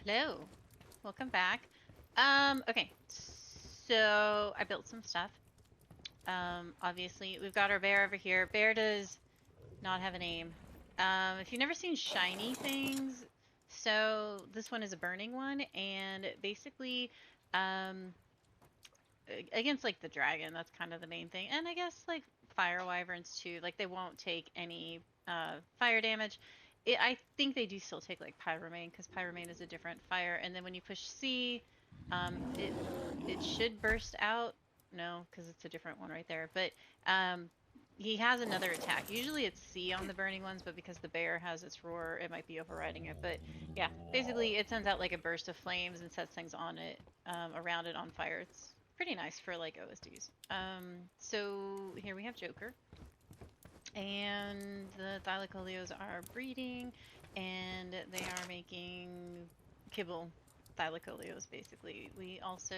Hello, welcome back. Okay, so I built some stuff. Obviously we've got our bear over here. Bear does not have a name. If you've never seen shiny things, so this one is a burning one, and basically, um, against like the dragon, that's kind of the main thing, and I guess like fire wyverns too. Like they won't take any fire damage. I think they do still take like pyromane because pyromane is a different fire. And then when you push C, it should burst out. No, because it's a different one right there. But um, he has another attack. Usually it's C on the burning ones, but because the bear has its roar, it might be overriding it. But yeah, basically it sends out like a burst of flames and sets things on it, around it on fire. It's pretty nice for like OSDs. So here we have Joker. And the thylacoleos are breeding, and they are making kibble thylacoleos, basically. We also,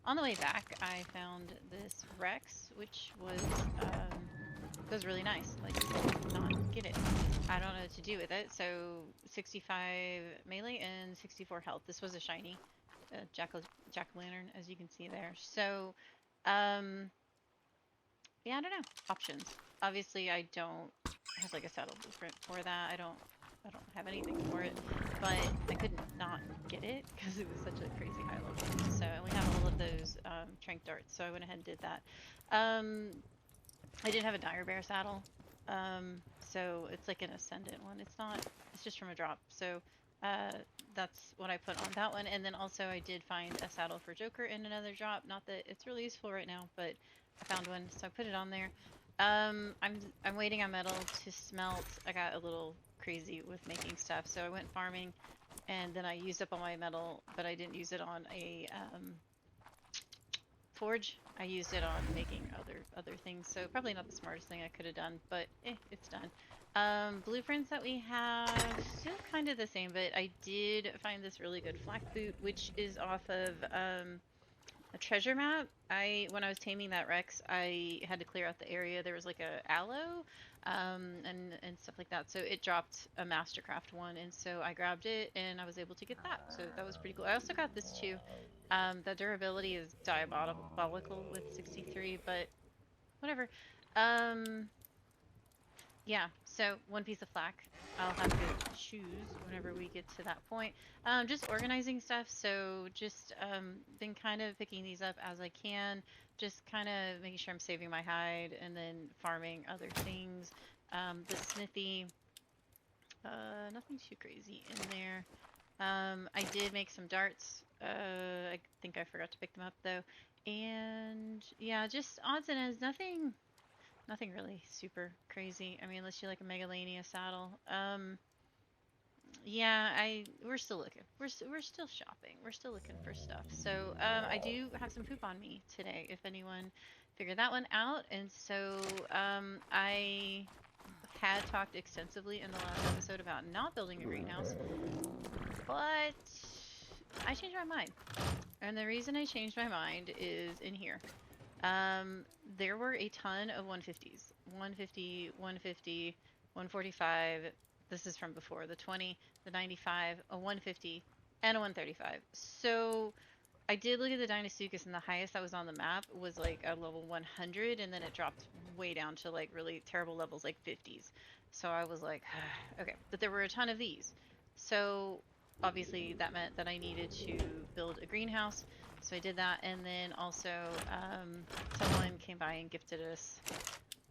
on the way back, I found this Rex, which was really nice. Like, not get it. I don't know what to do with it. So, 65 melee and 64 health. This was a shiny jack-o'-lantern, as you can see there. So, um, yeah, I don't know. Options. Obviously, I don't have like a saddle blueprint for that. I don't have anything for it, but I couldn't not get it because it was such a crazy high level. So, and we have all of those trank darts, so I went ahead and did that. Um, I did have a dire bear saddle, so it's like an ascendant one. It's not. It's just from a drop. So. Uh, that's what I put on that one, and then also I did find a saddle for Joker in another drop. Not that it's really useful right now, but I found one, so I put it on there. I'm waiting on metal to smelt. I got a little crazy with making stuff, so I went farming, and then I used up all my metal, but I didn't use it on a forge. I used it on making other things, so probably not the smartest thing I could have done, but it's done. Blueprints that we have, still kind of the same, but I did find this really good flak boot, which is off of a treasure map. When I was taming that Rex, I had to clear out the area. There was like a aloe, and stuff like that. So it dropped a Mastercraft one, and so I grabbed it, and I was able to get that. So that was pretty cool. I also got this too. The durability is diabolical with 63, but whatever. Um, yeah, so one piece of flak. I'll have to choose whenever we get to that point. Just organizing stuff, so just been kind of picking these up as I can, just kind of making sure I'm saving my hide and then farming other things. The smithy, nothing too crazy in there. I did make some darts. I think I forgot to pick them up though. And yeah, just odds and ends, nothing really super crazy. I mean, unless you like a Megalania saddle. Yeah, we're still looking. We're still shopping. We're still looking for stuff. So, I do have some poop on me today, if anyone figured that one out. And so, I had talked extensively in the last episode about not building a greenhouse, but I changed my mind. And the reason I changed my mind is in here. There were a ton of 150s. 150, 150, 145. This is from before. The 20, the 95, a 150, and a 135. So I did look at the Deinosuchus, and the highest that was on the map was like a level 100, and then it dropped way down to like really terrible levels, like 50s. So I was like, okay. But there were a ton of these. So obviously that meant that I needed to build a greenhouse. So I did that, and then also someone came by and gifted us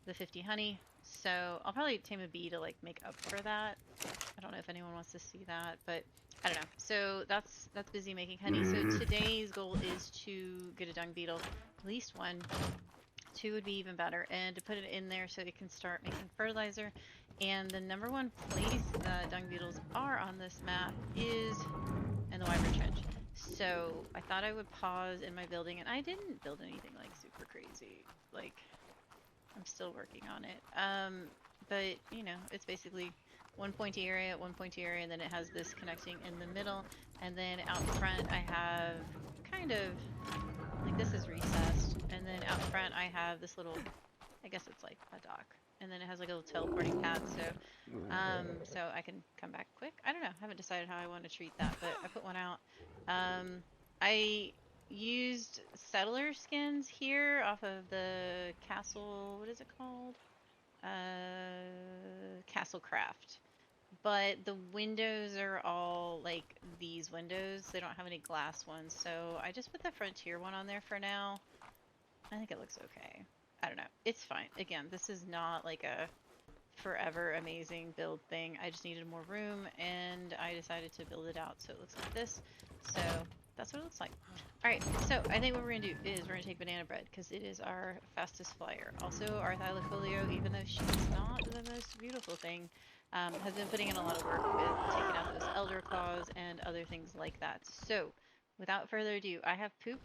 the 50 honey. So I'll probably tame a bee to like make up for that. I don't know if anyone wants to see that, but I don't know. So that's busy making honey. So today's goal is to get a dung beetle, at least one. Two would be even better, and to put it in there so it can start making fertilizer. And the number one place the dung beetles are on this map is in the Wyvern trench. So I thought I would pause in my building, and I didn't build anything like super crazy. Like, I'm still working on it. But you know, it's basically one pointy area, and then it has this connecting in the middle, and then out front I have kind of like this is recessed, and then out front I have this little, I guess it's like a dock. and then it has like a little teleporting path, so I can come back quick. I don't know. I haven't decided how I want to treat that, but I put one out. I used settler skins here off of the castle. What is it called? Castle Craft. But the windows are all like these windows. They don't have any glass ones, so I just put the Frontier one on there for now. I think it looks okay. I don't know. It's fine. Again, this is not like a forever amazing build thing. I just needed more room, and I decided to build it out so it looks like this. So that's what it looks like. Alright, so I think what we're going to do is we're going to take Banana Bread, because it is our fastest flyer. Also, our Thylacoleo, even though she's not the most beautiful thing, has been putting in a lot of work with taking out those Elder Claws and other things like that. So, without further ado, I have Poop,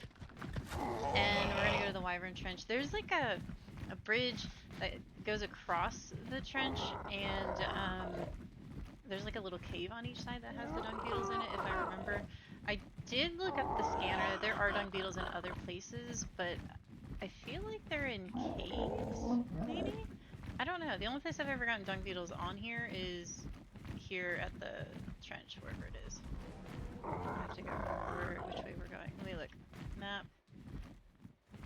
and we're going to go to the Wyvern Trench. There's like a bridge that goes across the trench, and there's like a little cave on each side that has the dung beetles in it, if I remember. I did look up the scanner. There are dung beetles in other places, but I feel like they're in caves, maybe? I don't know. The only place I've ever gotten dung beetles on here is here at the trench, wherever it is. I have to go remember which way we're going. Let me look. Map.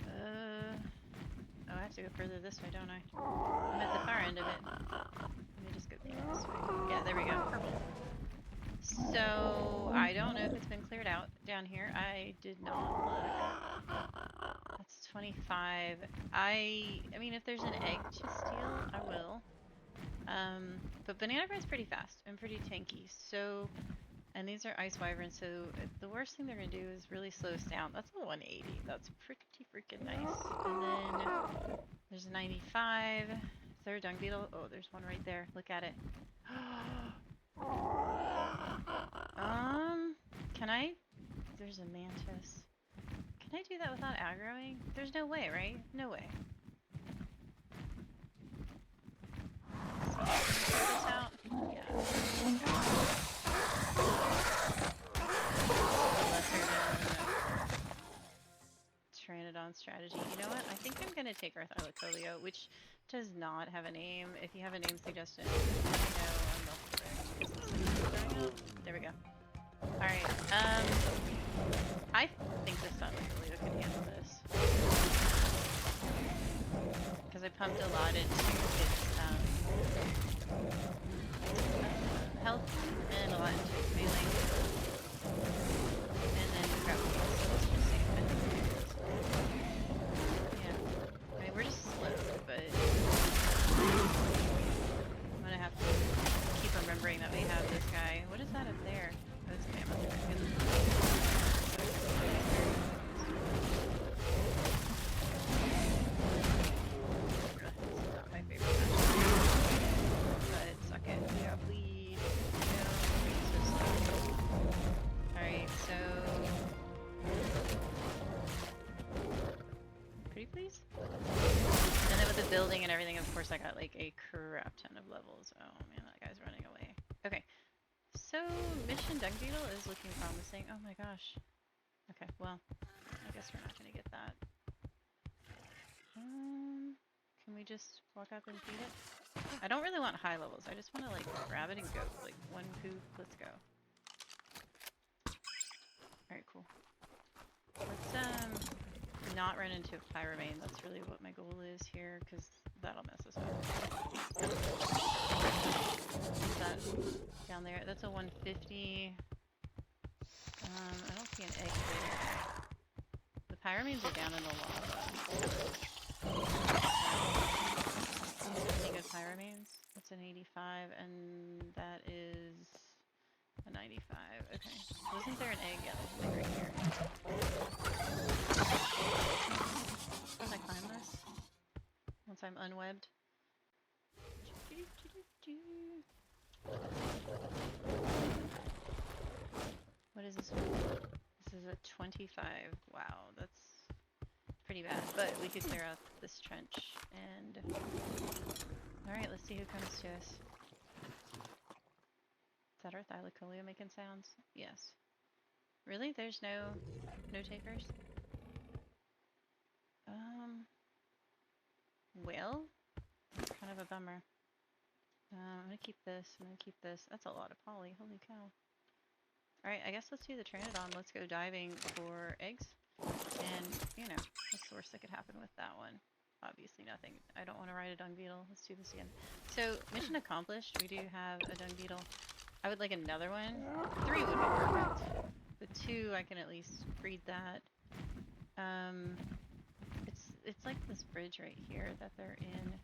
Oh, I have to go further this way, don't I? I'm at the far end of it. Let me just go this way. Yeah, there we go. Purple. So, I don't know if it's been cleared out down here. I did not look. That's 25. I mean, if there's an egg to steal, I will. But Banana Bread's pretty fast and pretty tanky, so... And these are ice wyverns, so the worst thing they're going to do is really slow us down. That's a 180. That's pretty freaking nice. And then there's a 95. Is there a dung beetle? Oh, there's one right there. Look at it. Can I? There's a mantis. Can I do that without aggroing? There's no way, right? No way. So, check this out. Yeah. Pteranodon strategy. You know what? I think I'm gonna take our Thylacoleo, which does not have a name. If you have a name suggestion, let me know on the there we go. Alright, I think this Thylacoleo can handle this. Because I pumped a lot into its health and a lot into its melee. And then grab the so let's just see. Yeah. I mean, we're just slowed, but I'm gonna have to keep remembering that we have this guy. What is that up there? Oh, it's a mammoth. Not my favorite match. But suck it. Yeah, bleed. Alright, so... Pretty please? And then with the building and everything, of course, I got like a crap ton of levels. Oh man, that guy's running away. Okay, so Mission Dung Beetle is looking promising. Oh my gosh. Okay, well, I guess we're not gonna get that. Can we just walk up and feed it? I don't really want high levels. I just want to like grab it and go. Like one poop, let's go. Alright, cool. Let's not run into a pyromane. That's really what my goal is here, because that'll mess us up. What's that down there? That's a 150. I don't see an egg there. The pyromanes are down in the lava. Any good pyramanes? That's an 85, and that is a 95. Okay. Wasn't there an egg? Yeah, there's an egg right here. Can I climb this? Once I'm unwebbed. What is this one? This is a 25. Wow, that's pretty bad. But we could clear out this trench and... Alright, let's see who comes to us. Is that our Thylacoleo making sounds? Yes. Really? There's no takers? Well, kind kind of a bummer. I'm gonna keep this. I'm gonna keep this. That's a lot of poly. Holy cow. Alright, I guess let's do the Pteranodon. Let's go diving for eggs. And, you know, what's the worst that could happen with that one? Obviously nothing. I don't want to ride a dung beetle. Let's do this again. So, mission accomplished. We do have a dung beetle. I would like another one. 3 would be perfect. The 2, I can at least breed that. It's like this bridge right here that they're in.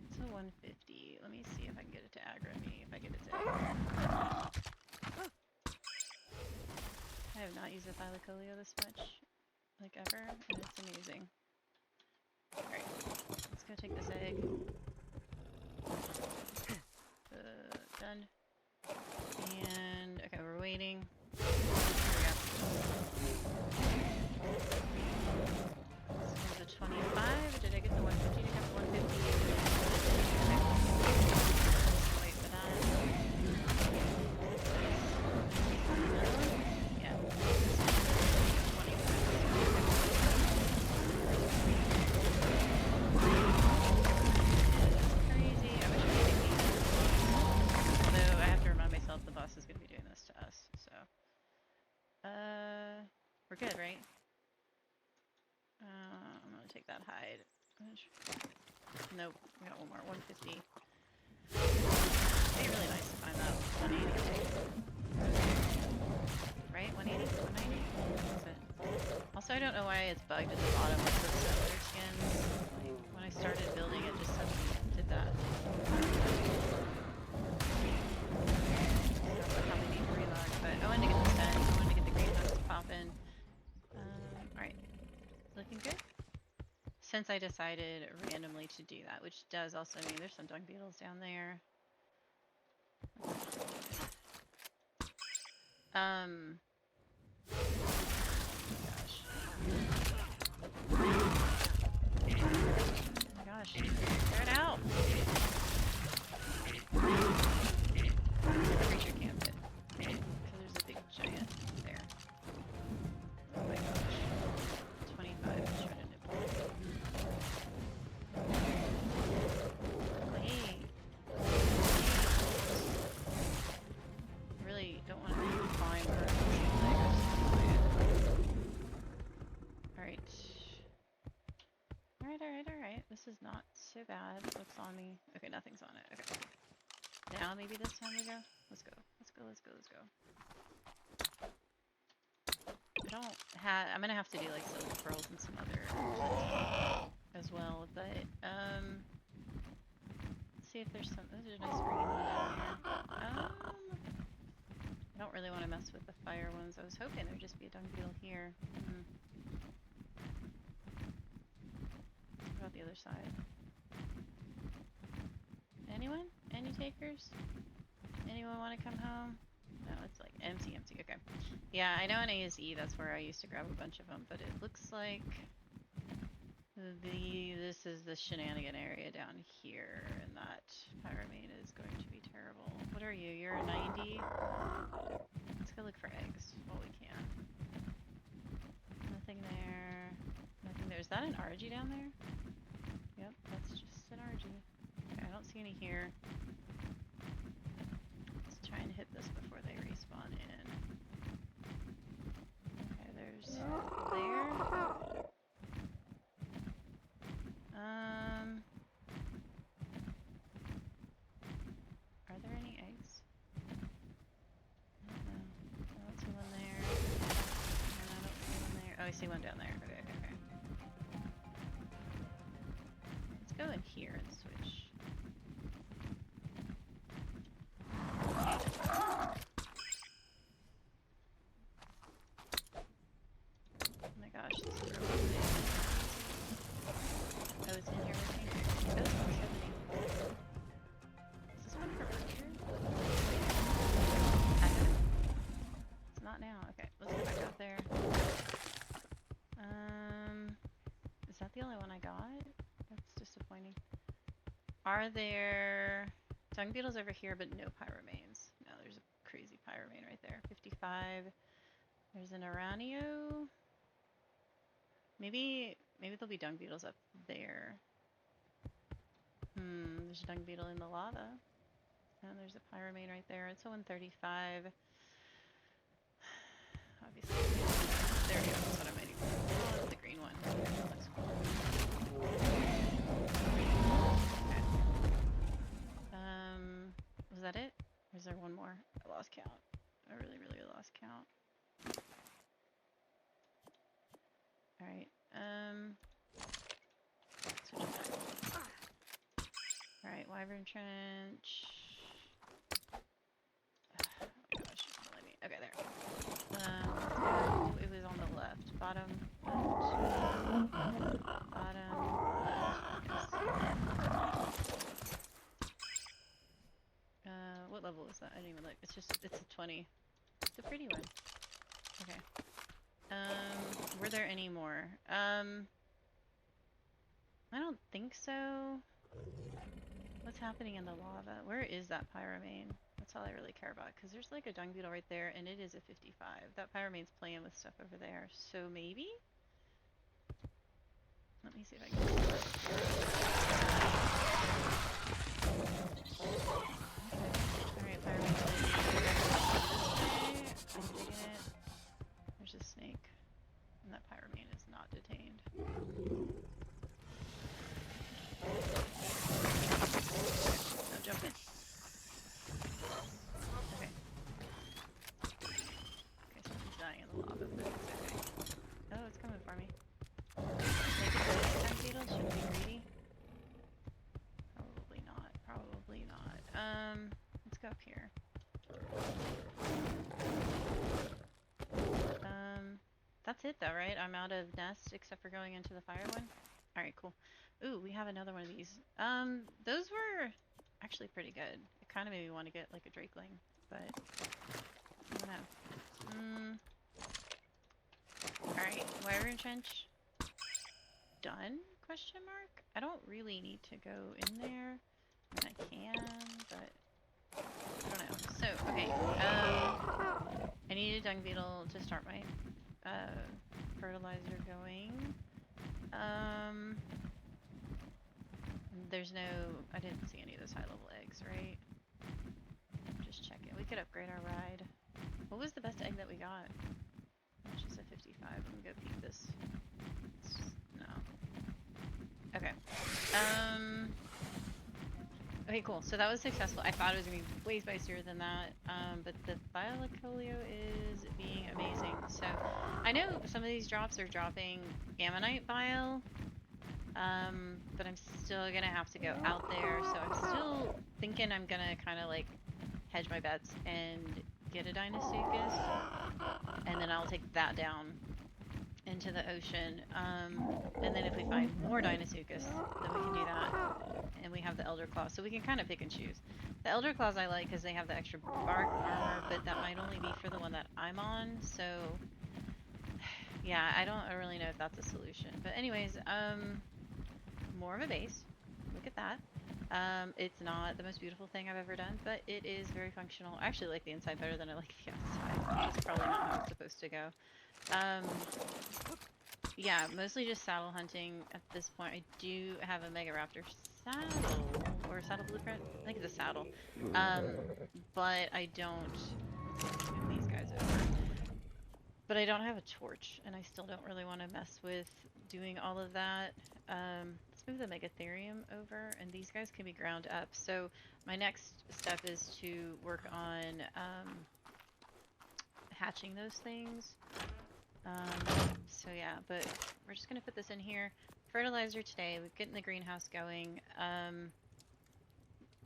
It's a 150. Let me see if I can get it to aggro me. If I get it to aggro. I have not used a Thylacoleo this much, like ever, and it's amazing. Alright, let's go take this egg. Done. And, okay, we're waiting. Here we go. This one's a 25. Did I get the 150? Did I get the 150? Okay. Wait for that. Yeah. Crazy. I wish I could get these. Although I have to remind myself the boss is going to be doing this to us, so. We're good, right? I'm gonna take that hide. Nope, we got one more. 150. It'd be really nice to find that 180 thing. Right? 180? 190? That's it. Also, I don't know why it's bugged at the bottom with the settler skins. Like, when I started building it, just suddenly did that. So I'll probably need to relog, but I wanted to get this done. I wanted to get the greenhouse popping. Alright. Looking good? Since I decided randomly to do that, which does also mean there's some dung beetles down there. Oh my gosh. Clear it out! The creature can't fit. Because there's a big giant there. Oh my gosh. 25 is trying to nibble. Hey! Really don't want to climb or Alright. Alright. This is not so bad. What's on me? Okay, nothing's on it. Okay. Now maybe this time we go? Let's go. I don't have... I'm gonna have to do like silver pearls and some other as well, but let's see if there's some... Oh, there's a nice green one down here. I don't really want to mess with the fire ones. I was hoping there'd just be a dung beetle here. What about the other side? Anyone? Any takers? Anyone want to come home? No, it's like empty. Okay. Yeah, I know in ASE that's where I used to grab a bunch of them, but it looks like this is the shenanigan area down here, and that pyramid is going to be terrible. What are you? You're a 90? Let's go look for eggs while we can. Nothing there. Nothing there. Is that an RG down there? Yep, that's just an RG. Okay, I don't see any here. Let's try and hit this before they respawn in. Okay, there's there. Are there any eggs? I don't know. I don't see one there. And I don't see one there. Oh, I see one down there. Okay. Let's go in here and switch. Oh my gosh, this is really big. Oh, it's in here with me? Oh, it's 170. Is this one for earlier? It's not now. Okay, let's go back out there. Is that the only one I got? That's disappointing. Are there dung beetles over here, but no pyromanes? No, there's a crazy pyromane right there. 55. There's an Aranio. Maybe Maybe there'll be dung beetles up there. There's a dung beetle in the lava. And there's a pyromane right there. It's a 135. Obviously. There we go. That's what I'm waiting for. Oh, it's the green one. That looks cool. Okay. Was that it? Or is there one more? I lost count. I really, really lost count. Alright. Switch it back. Alright, Wyvern Trench. Oh my gosh, it's not letting me. Okay, there. It was on the left. Bottom, left. Bottom, left. What level is that? I didn't even look. It's a 20. It's a pretty one. Okay. Were there any more? I don't think so. What's happening in the lava? Where is that pyromane? That's all I really care about, because there's like a dung beetle right there, and it is a 55. That pyromane's playing with stuff over there, so maybe? Let me see if I can see it. Alright, pyromane. I'm digging it. There's a snake. And that pyromane is not detained. No, jump in. Okay. Okay, someone's dying in the lava, but it's okay. Oh, it's coming for me. Maybe those beetles should be greedy? Probably not. Probably not. Let's go up here. That's it though, right? I'm out of nests except for going into the fire one. Alright, cool. Ooh, we have another one of these. Those were actually pretty good. It kind of made me want to get like a drakeling, but I don't know. Alright, Wyvern Trench. Done? Question mark? I don't really need to go in there. I mean, I can, but I don't know. So, okay. I need a dung beetle to start my fertilizer going. There's no, I didn't see any of those high level eggs, right? Just checking. We could upgrade our ride. What was the best egg that we got? It's just a 55. Let me go peek this. No. Okay. Okay, cool. So that was successful. I thought it was going to be way spicier than that, but the Valguero is being amazing. So I know some of these drops are dropping ammonite bile, but I'm still going to have to go out there. So I'm still thinking I'm going to kind of like hedge my bets and get a Dinosuchus, and then I'll take that down into the ocean, and then if we find more Dinosuchus, then we can do that, and we have the Elder Claws, so we can kind of pick and choose. The Elder Claws I like because they have the extra bark armor, but that might only be for the one that I'm on, so yeah, I don't really know if that's a solution. But anyways, more of a base. Look at that. It's not the most beautiful thing I've ever done, but it is very functional. I actually like the inside better than I like the outside, which is probably not how it's supposed to go. Yeah, mostly just saddle hunting at this point. I do have a Mega Raptor saddle, or a saddle blueprint. I think it's a saddle. But I don't, move these guys over. But I don't have a torch, and I still don't really want to mess with doing all of that. Let's move the Megatherium over, and these guys can be ground up. So my next step is to work on hatching those things. So yeah, but we're just gonna put this in here. Fertilizer today, we're getting the greenhouse going.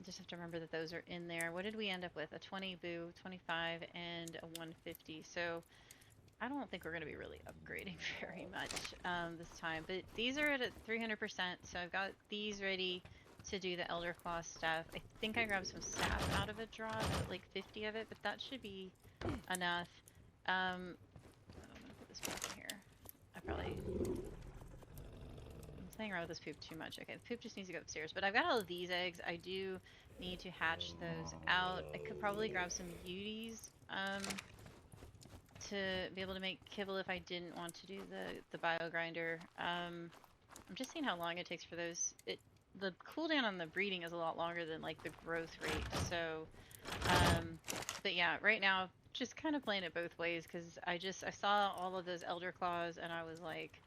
Just have to remember that those are in there. What did we end up with? A 20 boo, 25, and a 150. So I don't think we're gonna be really upgrading very much this time. But these are at 300%, so I've got these ready to do the Elder Claw stuff. I think I grabbed some sap out of a drop, like 50 of it, but that should be enough. I'm gonna put this back in here. I'm playing around with this poop too much. Okay, the poop just needs to go upstairs. But I've got all of these eggs. I do need to hatch those out. I could probably grab some beauties to be able to make kibble if I didn't want to do the bio grinder. I'm just seeing how long it takes for those. The cooldown on the breeding is a lot longer than like the growth rate. So, but yeah, right now just kind of playing it both ways because I saw all of those elder claws and I was like,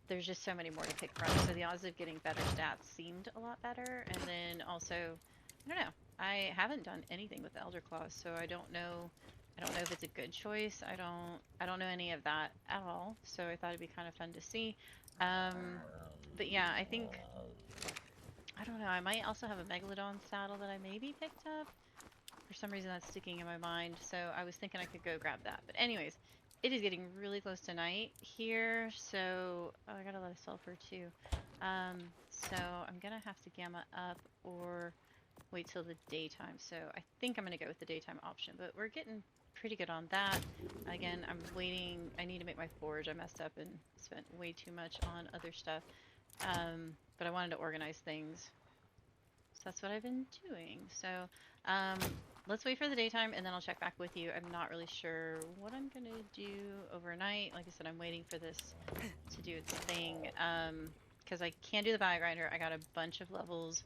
there's just so many more to pick from. So the odds of getting better stats seemed a lot better. And then also, I don't know. I haven't done anything with the elder claws, so I don't know. I don't know if it's a good choice. I don't know any of that at all. So I thought it'd be kind of fun to see. But yeah, I think I don't know. I might also have a megalodon saddle that I maybe picked up. For some reason that's sticking in my mind. So I was thinking I could go grab that. But anyways, it is getting really close to night here. So I got a lot of sulfur too. So I'm gonna have to gamma up or wait till the daytime. So I think I'm gonna go with the daytime option, but we're getting pretty good on that. Again, I'm waiting. I need to make my forge. I messed up and spent way too much on other stuff. But I wanted to organize things. So that's what I've been doing. So let's wait for the daytime and then I'll check back with you. I'm not really sure what I'm gonna do overnight. Like I said, I'm waiting for this to do its thing. Because I can't do the bio grinder. I got a bunch of levels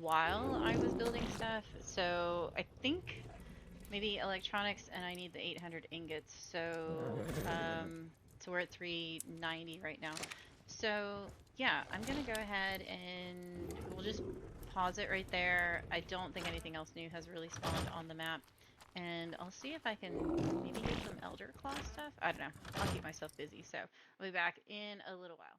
while I was building stuff. So I think maybe electronics and I need the 800 ingots. So we're at 390 right now. So yeah, I'm gonna go ahead and we'll just pause it right there. I don't think anything else new has really spawned on the map. And I'll see if I can maybe get some Elder Claw stuff. I don't know. I'll keep myself busy. So I'll be back in a little while.